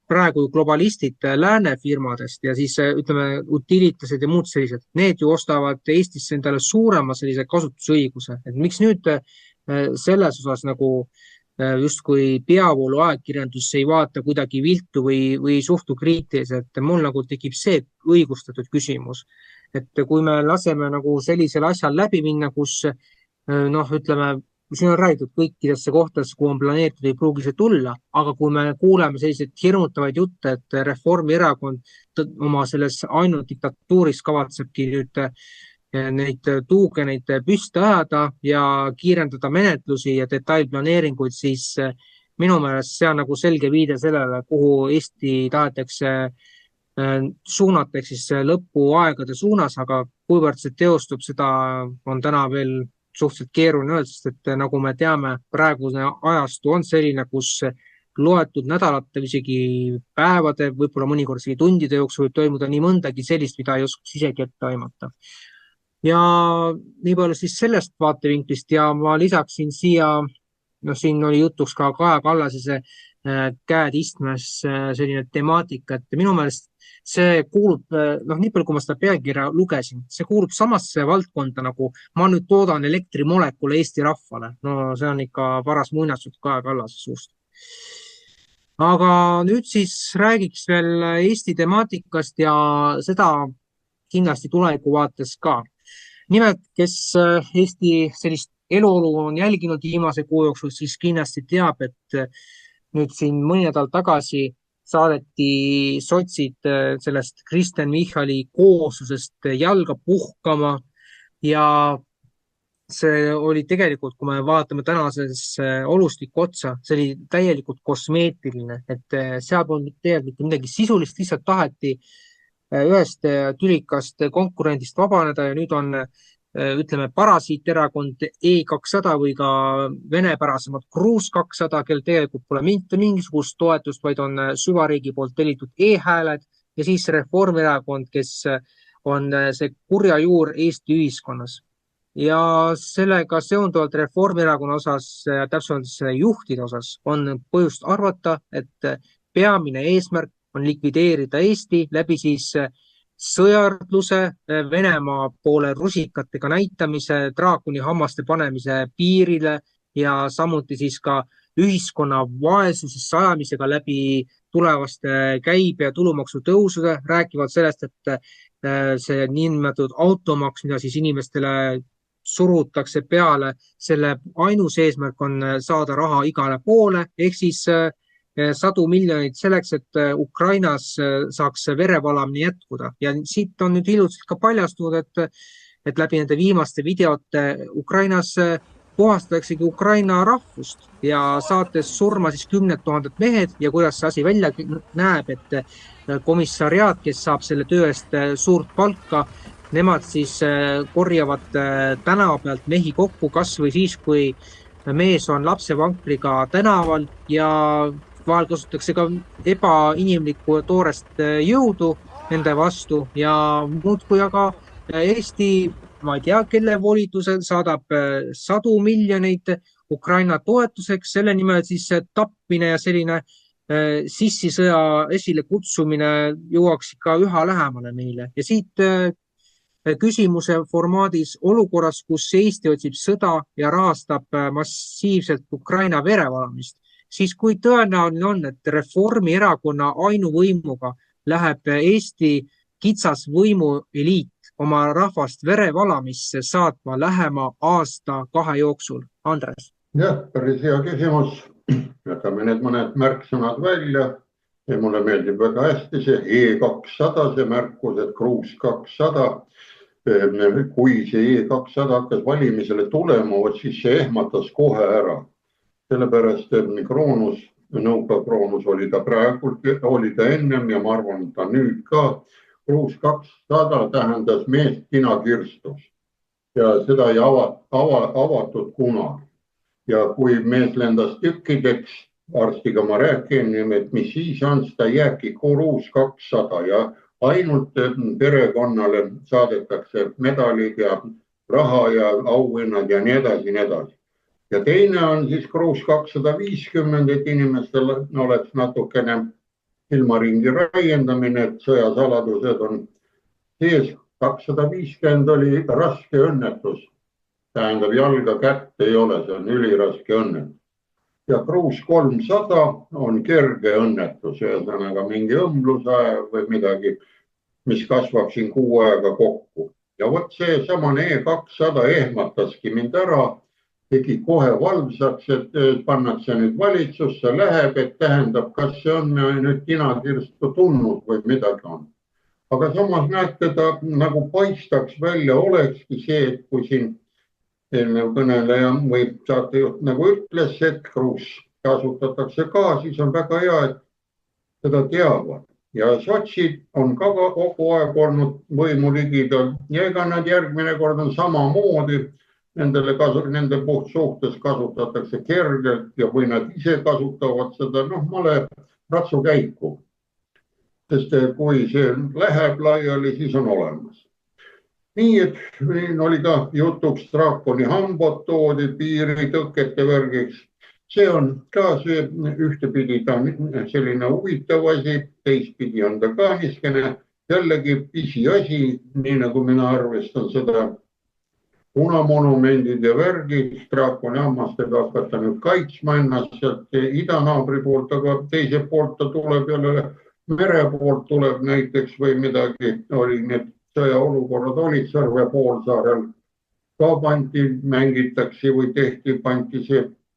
[SPEAKER 1] praegu globalistid läänefirmadest ja siis ütleme utilitased ja muud sellised, need ju ostavad Eestisse endale suurema sellise kasutusõiguse, et miks nüüd selles osas nagu justkui peavoolu ajakirjandus ei vaata kuidagi viltu või suhtu kriitiliselt, et mul nagu tekib see õigustatud küsimus, et kui me laseme nagu sellisel asjal läbi minna, kus noh, ütleme, siin on räägitud kõikidesse kohtadesse, kuhu on planeeritud, ei pruugi see tulla, aga kui me kuuleme selliseid hirmutavaid jutte, et Reformierakond oma selles ainult diktatuuris kavatsebki nüüd neid tuugeneid püsti ajada ja kiirendada menetlusi ja detailplaneeringuid, siis minu meelest see on nagu selge viide sellele, kuhu Eesti tahetakse suunata, ehk siis lõpuaegade suunas, aga kuivõrd see teostub, seda on täna veel suhteliselt keeruline öelda, sest et nagu me teame, praegune ajastu on selline, kus loetud nädalate, isegi päevade, võib-olla mõnikord isegi tundide jooksul võib toimuda nii mõndagi sellist, mida ei oskaks isegi ette aimata. Ja nii palju siis sellest vaatevinklist ja ma lisaksin siia, no siin oli jutuks ka Kaja Kallase see käed istmes selline temaatika, et minu meelest see kuulub, noh, nii palju, kui ma seda pealkirja lugesin, see kuulub samasse valdkonda nagu ma nüüd toodan elektrimolekule Eesti rahvale. No see on ikka paras muinasjutt Kaja Kallase suust. Aga nüüd siis räägiks veel Eesti temaatikast ja seda kindlasti tuleviku vaates ka. Nimelt, kes Eesti sellist eluolu on jälginud viimase kuu jooksul, siis kindlasti teab, et nüüd siin mõni nädal tagasi saadeti sotsid sellest Kristen Michali kooslusest jalga puhkama ja see oli tegelikult, kui me vaatame tänases olustikku otsa, see oli täielikult kosmeetiline, et seal polnud tegelikult mitte midagi sisulist, lihtsalt taheti ühest tülikast konkurendist vabaneda ja nüüd on, ütleme, parasiiterakond E200 või ka venepärasemad Kruus 200, kel tegelikult pole mingisugust toetust, vaid on süvariigi poolt tellitud e-hääled ja siis Reformierakond, kes on see kurja juur Eesti ühiskonnas. Ja sellega seonduvalt Reformierakonna osas, täpsemalt juhtide osas, on põhjust arvata, et peamine eesmärk on likvideerida Eesti läbi siis sõjardluse, Venemaa poole rusikatega näitamise, draakoni hammaste panemise piirile ja samuti siis ka ühiskonna vaesusesse ajamisega läbi tulevaste käibe- ja tulumaksu tõusude, räägivad sellest, et see niinimetatud automaks, mida siis inimestele surutakse peale, selle ainus eesmärk on saada raha igale poole, ehk siis 100 miljonit selleks, et Ukrainas saaks verevalamine jätkuda. Ja siit on nüüd iluselt ka paljastunud, et läbi nende viimaste videote Ukrainas puhastataksegi Ukraina rahvust ja saates surma siis 10 000 mehed ja kuidas see asi välja näeb, et komissariaat, kes saab selle töö eest suurt palka, nemad siis korjavad tänava pealt mehi kokku kas või siis, kui mees on lapsevankriga tänaval ja vahel kasutatakse ka ebainimlikku toorest jõudu nende vastu ja muudkui aga Eesti, ma ei tea, kelle volitusel saadab 100 miljoneid Ukraina toetuseks, selle nimel siis tapmine ja selline sissisõja esile kutsumine jõuaks ikka üha lähemale meile ja siit küsimuse formaadis olukorras, kus Eesti otsib sõda ja rahastab massiivselt Ukraina verevalamist, siis kui tõenäoline on, et Reformierakonna ainuvõimuga läheb Eesti kitsas võimueliit oma rahvast verevalamisse saatma lähema aasta-kahe jooksul? Andres.
[SPEAKER 3] Jah, päris hea küsimus. Jätame need mõned märksõnad välja. Ja mulle meeldib väga hästi see E200, see märkus, et Kruus 200. Kui see E200 hakkas valimisele tulema, siis see ehmatas kohe ära. Sellepärast, et Kroonus, Nõukogude Kroonus oli ta praegu, oli ta ennem ja ma arvan, et ta nüüd ka. Kruus 200 tähendas meest kinakirstus ja seda ei avatud kunagi. Ja kui mees lendas tükkideks, arstiga ma räägin, et mis siis on, seda jääbki Kruus 200 ja ainult perekonnale saadetakse medalid ja raha ja auhinnad ja nii edasi, nii edasi. Ja teine on siis Kruus 250, et inimestel oleks natukene ilmaringi raiendamine, et sõjasaladused on sees. 250 oli raske õnnetus. Tähendab, jalga kätt ei ole, see on üliraske õnnetus. Ja Kruus 300 on kerge õnnetus, ühesõnaga mingi õmblusaja või midagi, mis kasvab siin kuu aega kokku. Ja vot see samane E200 ehmataski mind ära, tegi kohe valvsaks, et pannakse nüüd valitsusse, läheb, et tähendab, kas see on nüüd kinakirstu tulnud või midagi on. Aga samas näete, ta nagu paistaks välja olekski see, et kui siin eelnev kõneleja või saatejuht nagu ütles, et Kruus kasutatakse ka, siis on väga hea, et seda teavad. Ja sotsid on ka kogu aeg olnud võimu ligidal ja ega nad järgmine kord on samamoodi. Nende suhtes kasutatakse kergelt ja või nad ise kasutavad seda male ratsukäiku. Sest kui see läheb laiali, siis on olemas. Nii, et oli ka jutuks draakoni hambad toodi piiritõkete värgiks. See on ka see ühtepidi ta selline huvitav asi, teistpidi on ta ka niskene jällegi pisiasi, nii nagu mina arvestan seda punamonumendid ja värgid, draakoni hammastega hakata nüüd kaitsma ennast sealt idanaabri poolt, aga teise poolt ta tuleb jälle mere poolt tuleb näiteks või midagi oli, need sõjaolukorrad olid Sõrve poolsaarel ka mängitakse või pandi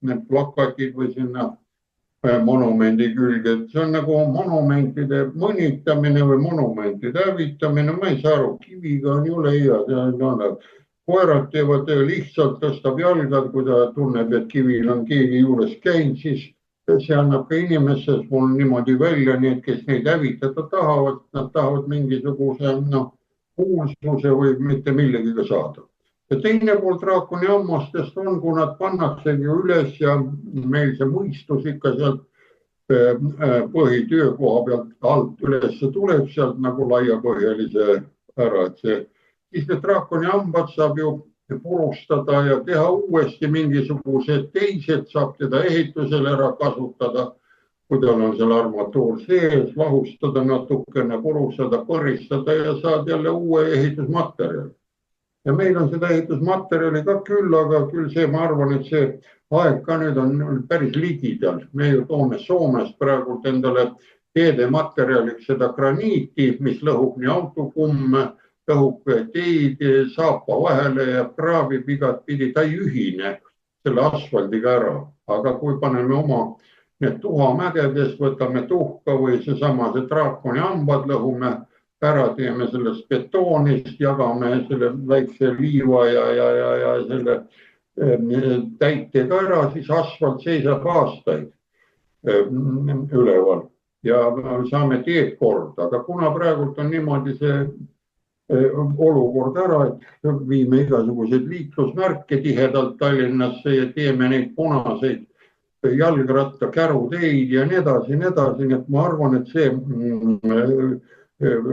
[SPEAKER 3] need plakatid või sinna monumendi külge, et see on nagu monumentide mõnitamine või monumentide hävitamine, ma ei saa aru, kiviga on jule hea, koerad teevad lihtsalt, tõstab jalgad, kui ta tunneb, et kivil on keegi juures käinud, siis see annab ka inimesest mul niimoodi välja, nii et kes neid hävitada tahavad, nad tahavad mingisuguse kuulsuse või mitte millegiga saada. Ja teine pool draakoni hammastest on, kui nad pannaksegi üles ja meil see mõistus ikka sealt põhitöökoha pealt alt üles tuleb sealt nagu laiapõhjalise ära, et siis need draakoni hambad saab ju purustada ja teha uuesti mingisugused teised, saab teda ehitusel ära kasutada, kui tal on seal armatuur sees, lahustada natukene, purustada, põristada ja saad jälle uue ehitusmaterjali. Ja meil on seda ehitusmaterjali ka küll, aga küll see, ma arvan, et see aeg ka nüüd on päris ligidal. Me ju toome Soomest praegult endale teedematerjaliks seda graniiti, mis lõhub nii autokumme, lõhub teid, saapa vahele ja kraavib igat pidi, ta ei ühine selle asfaldiga ära. Aga kui paneme oma need tuhamägedes, võtame tuhka või seesama see draakoni hambad, lõhume ära, teeme sellest betoonist, jagame selle väikse liiva ja selle täitega ära, siis asfalt seisab aastaid üleval ja saame teed korda. Aga kuna praegult on niimoodi see olukord ära, et viime igasuguseid liiklusmärke tihedalt Tallinnasse ja teeme neid punaseid jalgratta käruteid ja nii edasi, nii et ma arvan, et see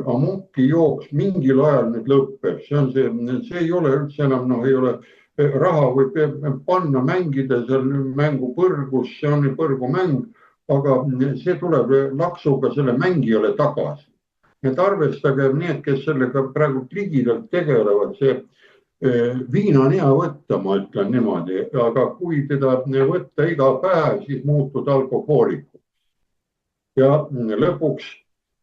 [SPEAKER 3] ammuki jooks mingil ajal nüüd lõpeb. See ei ole üldse enam, ei ole raha võib panna, mängida seal mängupõrgus, see on põrgumäng, aga see tuleb laksuga selle mängijale tagasi. Et arvestage need, kes sellega praegu ligidalt tegelevad, see viina on hea võtta, ma ütlen niimoodi, aga kui teda võtta iga päev, siis muutud alkohooliku. Ja lõpuks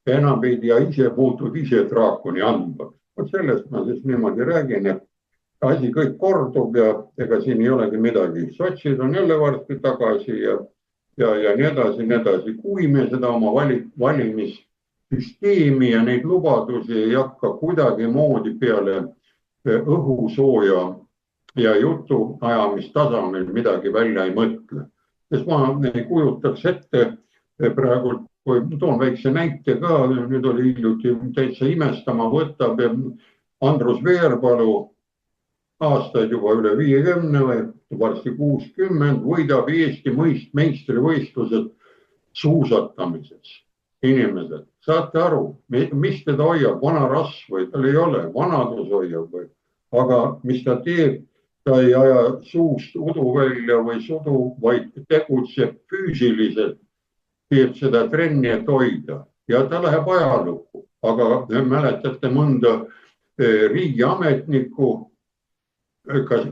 [SPEAKER 3] enam ei tea ise, muutud ise draakoni hambad. Sellest ma siis niimoodi räägin, et asi kõik kordub ja ega siin ei olegi midagi. Sotsid on jälle varsti tagasi ja nii edasi. Kui me seda oma valimissüsteemi ja neid lubadusi ei hakka kuidagi moodi peale õhusooja ja jutu ajamistasemel midagi välja ei mõtle. Sest ma ei kujutaks ette praegu, kui toon väikse näite ka, nüüd oli hiljuti täitsa imestama, võtab Andrus Veerpalu aastaid juba üle 50 või varsti 60, võidab Eesti meistrivõistlused suusatamises. Inimesed, saate aru, mis teda hoiab, vana rasv või tal ei ole, vanadus hoiab või, aga mis ta teeb, ta ei aja suust udu välja või sudu, vaid tegutseb füüsiliselt, teeb seda trenni, et hoida ja ta läheb ajalukku, aga mäletate mõnda riigiametnikku,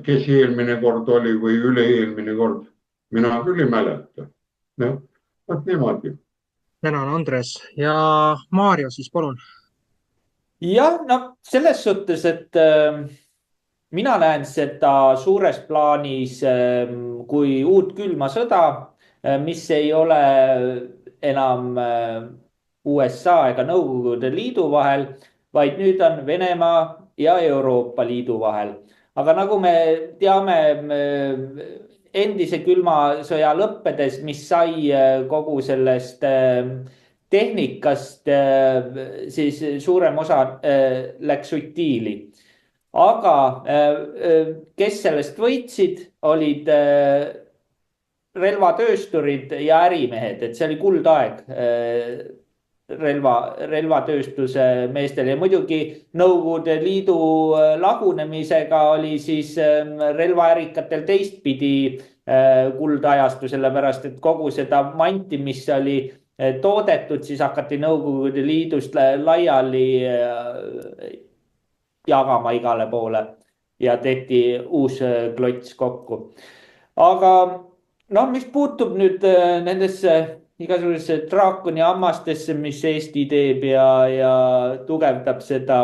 [SPEAKER 3] kes eelmine kord oli või üle-eelmine kord, mina küll ei mäleta. Vaat niimoodi.
[SPEAKER 1] Tänan, Andres. Ja Maarjo siis, palun.
[SPEAKER 2] Jah, selles suhtes, et mina näen seda suures plaanis kui uut külma sõda, mis ei ole enam USA ega Nõukogude Liidu vahel, vaid nüüd on Venemaa ja Euroopa Liidu vahel. Aga nagu me teame, endise külma sõja lõppedes, mis sai kogu sellest tehnikast, siis suurem osa läks utiili. Aga kes sellest võitsid, olid relvatöösturid ja ärimehed, et see oli kuldaeg relvatööstuse meestel ja muidugi Nõukogude Liidu lagunemisega oli siis relvaärikatel teistpidi kuldajastu, sellepärast et kogu seda manti, mis oli toodetud, siis hakati Nõukogude Liidust laiali jagama igale poole ja tehti uus klots kokku. Aga mis puutub nüüd nendesse igasuguse draakoni hammastesse, mis Eesti teeb ja tugevdab seda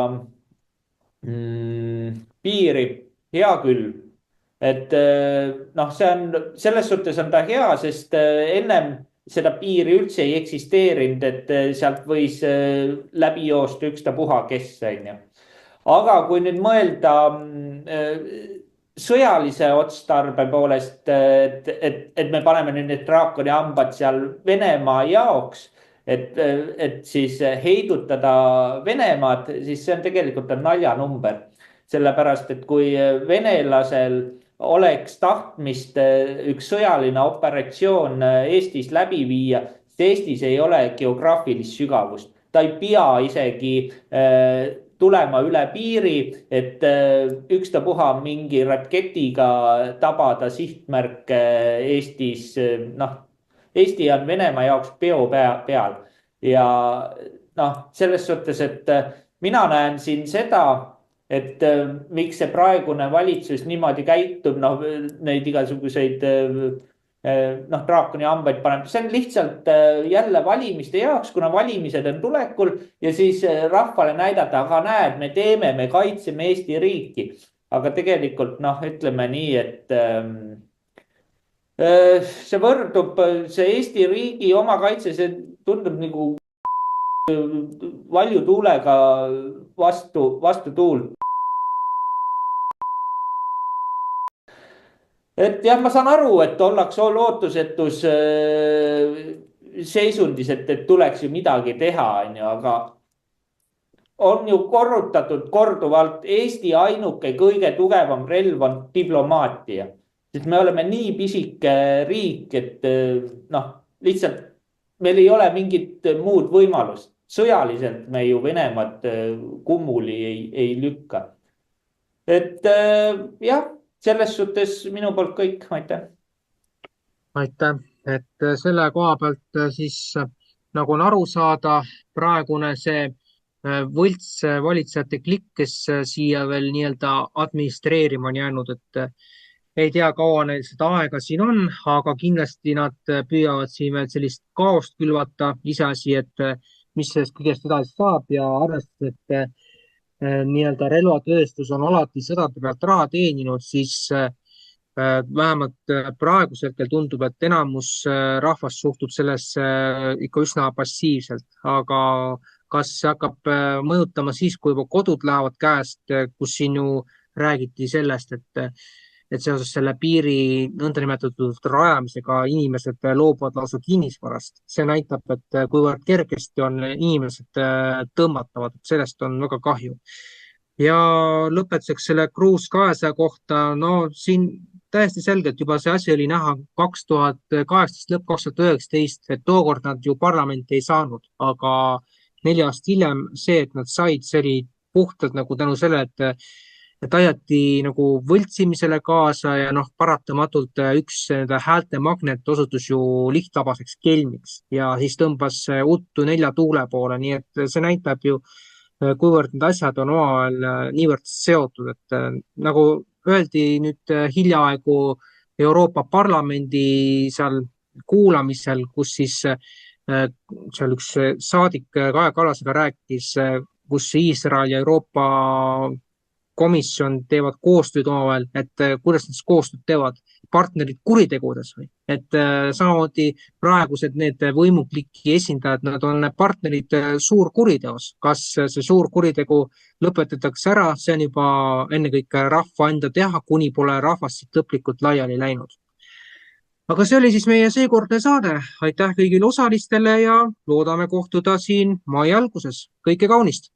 [SPEAKER 2] piiri, hea küll. Et noh, selles suhtes on ta hea, sest ennem seda piiri üldse ei eksisteerinud, et sealt võis läbi joosta ükstapuha kes, on ju. aga kui nüüd mõelda sõjalise otstarbe poolest, et me paneme nüüd need draakoni hambad seal Venemaa jaoks, et siis heidutada Venemaad, siis see on tegelikult naljanumber. sellepärast, et kui venelasel oleks tahtmist üks sõjaline operatsioon Eestis läbi viia, siis Eestis ei ole geograafilist sügavust. Ta ei pea isegi tulema üle piiri, et ükstapuha mingi raketiga tabada sihtmärke Eestis. Noh, Eesti on Venemaa jaoks peo peal ja noh, selles suhtes, et mina näen siin seda, et miks see praegune valitsus niimoodi käitub, noh, neid igasuguseid draakoni hambaid paneb. See on lihtsalt jälle valimiste jaoks, kuna valimised on tulekul ja siis rahvale näidata, aga näed, me teeme, me kaitseme Eesti riiki. Aga tegelikult noh, ütleme nii, et see võrdub, see Eesti riigi oma kaitse, see tundub nagu valju tuulega vastu tuult. Et jah, ma saan aru, et ollakse lootusetus seisundis, et tuleks ju midagi teha, on ju, aga on ju korrutatud korduvalt, Eesti ainuke kõige tugevam relv on diplomaatia. Sest me oleme nii pisike riik, et noh, lihtsalt meil ei ole mingit muud võimalust. Sõjaliselt me ju Venemaad kummuli ei lükka. Et jah, selles suhtes minu poolt kõik, aitäh.
[SPEAKER 1] Aitäh, et selle koha pealt siis nagu on aru saada, praegune see võlts valitsejate klikk, kes siia veel nii-öelda administreerima on jäänud, et ei tea, kaua neil seda aega siin on, aga kindlasti nad püüavad siin veel sellist kaost külvata, iseasi, et mis sellest kõigest edasi saab ja arvestades, et nii-öelda relvatööstus on alati sõdade pealt raha teeninud, siis vähemalt praegusel hetkel tundub, et enamus rahvast suhtub sellesse ikka üsna passiivselt, aga kas see hakkab mõjutama siis, kui juba kodud lähevad käest, kus siin ju räägiti sellest, et seoses selle piiri nõndanimetatud rajamisega inimesed loobuvad lausa kinnisvarast. See näitab, et kuivõrd kergesti on inimesed tõmmatavad, sellest on väga kahju. Ja lõpetuseks selle Cruise 200 kohta, no siin täiesti selgelt juba see asi oli näha 2018, lõpp 2019, et tookord nad ju parlamenti ei saanud, aga 4 aastat hiljem see, et nad said, see oli puhtalt nagu tänu selle, et aidati nagu võltsimisele kaasa ja noh, paratamatult üks häälte magnet osutus ju lihtlabaseks kelmiks ja siis tõmbas uttu 4 tuule poole, nii et see näitab ju, kuivõrd need asjad on omavahel niivõrd seotud, et nagu öeldi nüüd hiljaaegu Euroopa Parlamendi seal kuulamisel, kus siis seal üks saadik Kaja Kallasega rääkis, kus Iisrael ja Euroopa komisjon teevad koostööd omavahel, et kuidas nad koostööd teevad, partnerid kuritegudes või, et samamoodi praegused need võimukliki esindajad, nad on partnerid suurkuriteos. Kas see suur kuritegu lõpetatakse ära, see on juba ennekõike rahva enda teha, kuni pole rahvast siit lõplikult laiali läinud. Aga see oli siis meie seekordne saade. Aitäh kõigile osalistele ja loodame kohtuda siin mai alguses. Kõike kaunist!